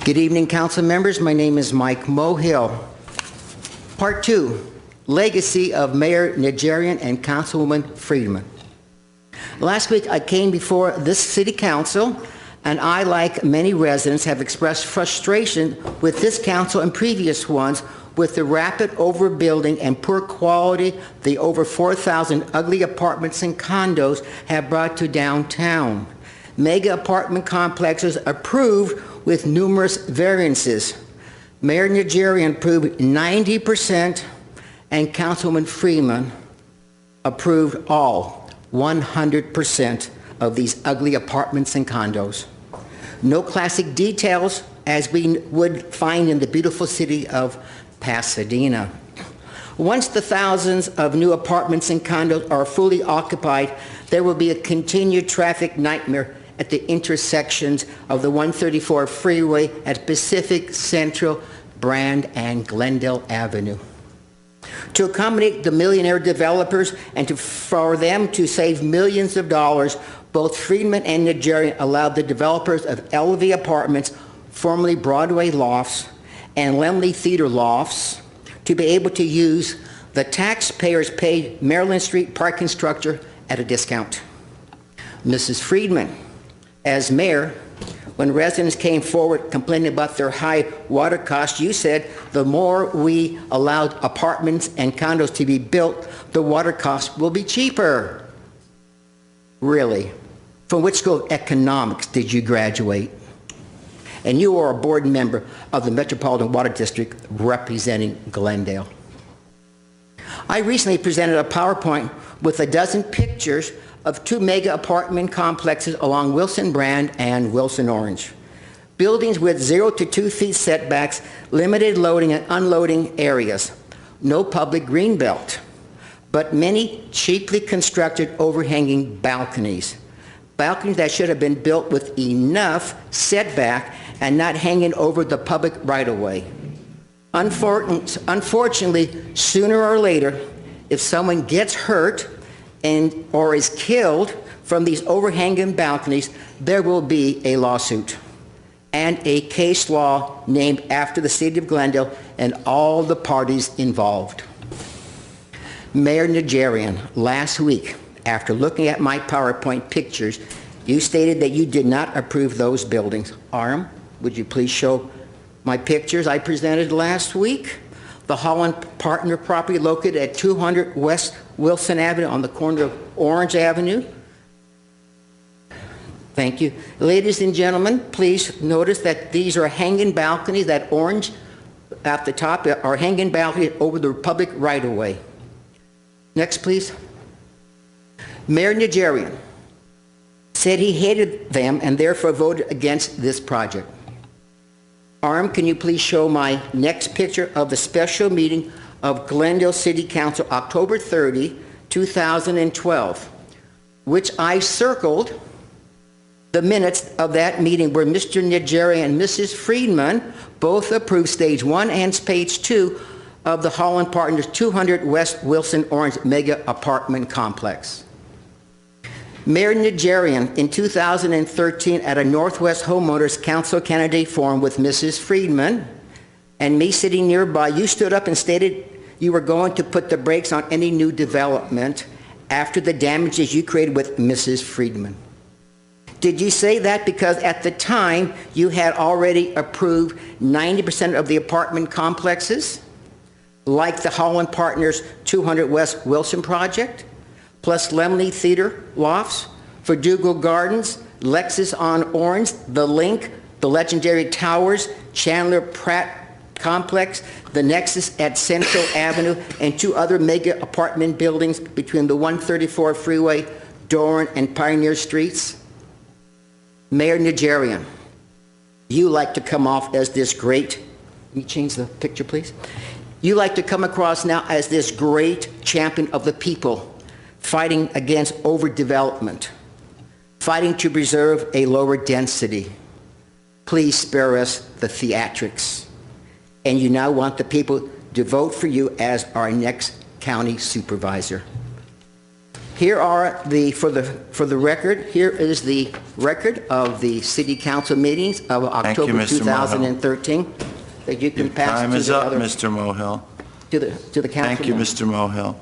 Good evening, council members. My name is Mike Mohill. Part 2, Legacy of Mayor Najarian and Councilwoman Friedman. Last week I came before this city council, and I, like many residents, have expressed frustration with this council and previous ones with the rapid overbuilding and poor quality the over 4,000 ugly apartments and condos have brought to downtown. Mega apartment complexes approved with numerous variances. Mayor Najarian approved 90% and Councilwoman Friedman approved all 100% of these ugly apartments and condos. No classic details as we would find in the beautiful city of Pasadena. Once the thousands of new apartments and condos are fully occupied, there will be a continued traffic nightmare at the intersections of the 134 freeway at Pacific, Central, Brand, and Glendale Avenue. To accommodate the millionaire developers and for them to save millions of dollars, both Friedman and Najarian allowed the developers of LV Apartments, formerly Broadway Lofts, and Lemley Theater Lofts, to be able to use the taxpayers paid Maryland Street parking structure at a discount. Mrs. Friedman, as mayor, when residents came forward complaining about their high water costs, you said the more we allowed apartments and condos to be built, the water costs will be cheaper. Really? From which school of economics did you graduate? And you are a board member of the Metropolitan Water District representing Glendale. I recently presented a PowerPoint with a dozen pictures of 2 mega apartment complexes along Wilson Brand and Wilson Orange. Buildings with 0 to 2 feet setbacks, limited loading and unloading areas, no public green belt, but many cheaply constructed overhanging balconies. Balconies that should have been built with enough setback and not hanging over the public right-of-way. Unfortunately, sooner or later, if someone gets hurt or is killed from these overhanging balconies, there will be a lawsuit and a case law named after the city of Glendale and all the parties involved. Mayor Najarian, last week, after looking at my PowerPoint pictures, you stated that you did not approve those buildings. Aram, would you please show my pictures I presented last week? The Holland Partner property located at 200 West Wilson Avenue on the corner of Orange Avenue. Thank you. Ladies and gentlemen, please notice that these are hanging balconies. That orange at the top are hanging balconies over the public right-of-way. Next, please. Mayor Najarian said he hated them and therefore voted against this project. Arm, can you please show my next picture of the special meeting of Glendale City Council, October 30, 2012, which I circled the minutes of that meeting where Mr. Najarian and Mrs. Friedman both approved stage 1 and page 2 of the Holland Partners 200 West Wilson Orange mega apartment complex. Mayor Najarian, in 2013 at a Northwest Homeowners Council candidate forum with Mrs. Friedman and me sitting nearby, you stood up and stated you were going to put the brakes on any new development after the damages you created with Mrs. Friedman. Did you say that because at the time you had already approved 90% of the apartment complexes, like the Holland Partners 200 West Wilson project, plus Lemley Theater Lofts, Verdugo Gardens, Lexus on Orange, The Link, the legendary Towers, Chandler Pratt Complex, the Nexus at Central Avenue, and 2 other mega apartment buildings between the 134 freeway, Doran, and Pioneer Streets? Mayor Najarian, you like to come off as this great, can you change the picture, please? You like to come across now as this great champion of the people, fighting against overdevelopment, fighting to preserve a lower density. Please spare us the theatrics. And you now want the people to vote for you as our next county supervisor. Here are for the record, here is the record of the city council meetings of October Mr. Mohill. 2013 that you can Your pass time to is the up, other, Mr. Mohill. to the council. Thank you, Mr. Mohill.